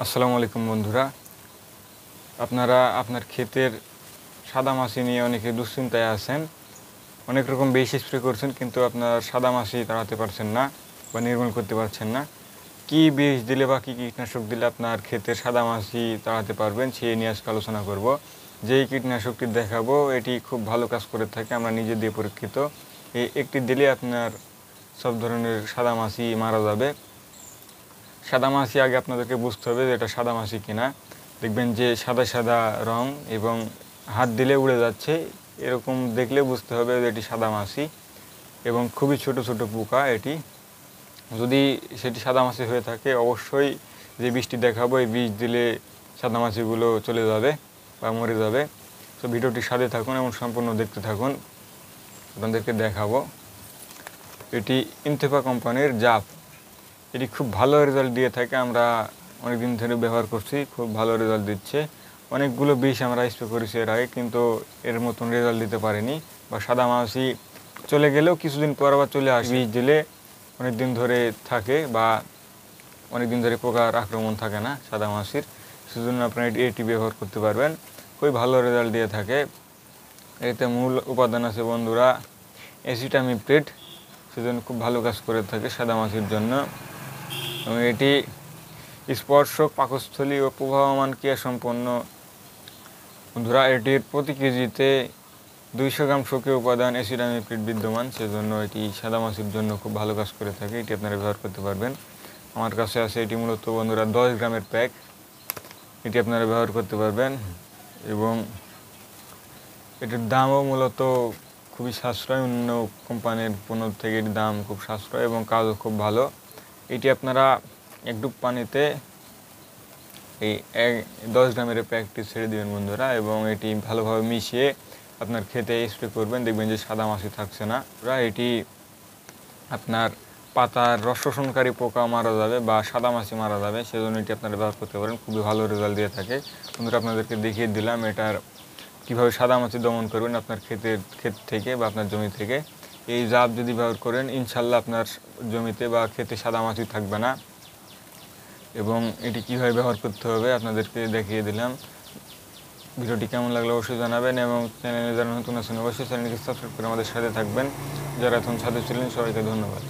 আসসালামু আলাইকুম বন্ধুরা, আপনারা আপনার ক্ষেতের সাদামাছি নিয়ে অনেকে দুশ্চিন্তায় আছেন। অনেক রকম বিষ স্প্রে করছেন, কিন্তু আপনার সাদামাছি তাড়াতে পারছেন না বা নির্মূল করতে পারছেন না। কি বিষ দিলে বা কী কীটনাশক দিলে আপনার ক্ষেতের সাদামাছি তাড়াতে পারবেন, সেই নিয়ে আজকে আলোচনা করব। যেই কীটনাশকটি দেখাবো এটি খুব ভালো কাজ করে থাকে, আমরা নিজে দিয়ে পরীক্ষিত। এই একটি দিলে আপনার সব ধরনের সাদামাছি মারা যাবে। সাদামাছি আগে আপনাদেরকে বুঝতে হবে যে এটা সাদামাছি কিনা। দেখবেন যে সাদা সাদা রং এবং হাত দিলে উড়ে যাচ্ছে, এরকম দেখলে বুঝতে হবে যে এটি সাদামাছি এবং খুবই ছোট ছোট পোকা এটি। যদি সেটি সাদামাছি হয়ে থাকে অবশ্যই যে বিষটি দেখাবো এই বিষ দিলে সাদামাছিগুলো চলে যাবে বা মরে যাবে। তো ভিডিওটির সাথে থাকুন এবং সম্পূর্ণ দেখতে থাকুন, আপনাদেরকে দেখাবো। এটি ইনথেফা কোম্পানির জাপ। এটি খুব ভালো রেজাল্ট দিয়ে থাকে, আমরা অনেক দিন ধরে ব্যবহার করছি, খুব ভালো রেজাল্ট দিচ্ছে। অনেকগুলো বিষ আমরা স্প্রে করেছি এর আগে, কিন্তু এর মতন রেজাল্ট দিতে পারিনি। বা সাদামাছি চলে গেলেও কিছুদিন পর আবার চলে আসে। বিষ দিলে অনেক দিন ধরে থাকে বা অনেক দিন ধরে পোকার আক্রমণ থাকে না সাদামাছির, সেজন্য আপনারা এটি ব্যবহার করতে পারবেন। খুবই ভালো রেজাল্ট দিয়ে থাকে। এতে মূল উপাদান আছে বন্ধুরা অ্যাসিটামিপ্রিড, সেজন্য খুব ভালো কাজ করে থাকে সাদামাছির জন্য। এবং এটি স্পর্শক, পাকস্থলী ও প্রবাহমান ক্রিয়া সম্পন্ন। বন্ধুরা, এটির প্রতি কেজিতে 200 গ্রাম সক্রিয় উপাদান অ্যাসিটামিপ্রিড বিদ্যমান, সেজন্য এটি সাদামাছির জন্য খুব ভালো কাজ করে থাকে। এটি আপনারা ব্যবহার করতে পারবেন। আমার কাছে আছে এটি মূলত বন্ধুরা 10 গ্রামের প্যাক, এটি আপনারা ব্যবহার করতে পারবেন। এবং এটির দামও মূলত খুবই সাশ্রয়, অন্য কোম্পানির পণ্য থেকে এটির দাম খুব সাশ্রয় এবং কাজও খুব ভালো। এটি আপনারা এক ডুব পানিতে এই 10 গ্রামের প্যাকটি ছেড়ে দেবেন বন্ধুরা, এবং এটি ভালোভাবে মিশিয়ে আপনার ক্ষেতে স্প্রে করবেন, দেখবেন যে সাদামাছি থাকছে না। এটি আপনার পাতার রস শোষণকারী পোকা মারা যাবে বা সাদামাছি মারা যাবে, সেজন্য এটি আপনারা ব্যবহার করতে পারেন। খুবই ভালো রেজাল্ট দিয়ে থাকে বন্ধুরা। আপনাদেরকে দেখিয়ে দিলাম এটার কীভাবে সাদামাছি দমন করবেন আপনার ক্ষেত থেকে বা আপনার জমি থেকে। এই জাপ যদি ব্যবহার করেন ইনশাল্লাহ আপনার জমিতে বা ক্ষেতে সাদামাছি থাকবে না। এবং এটি কীভাবে ব্যবহার করতে হবে আপনাদেরকে দেখিয়ে দিলাম। ভিডিওটি কেমন লাগলো অবশ্যই জানাবেন, এবং চ্যানেলে যারা নতুন আছেন অবশ্যই চ্যানেলকে সাবস্ক্রাইব করে আমাদের সাথে থাকবেন। যারা এখন সাথে ছিলেন সবাইকে ধন্যবাদ।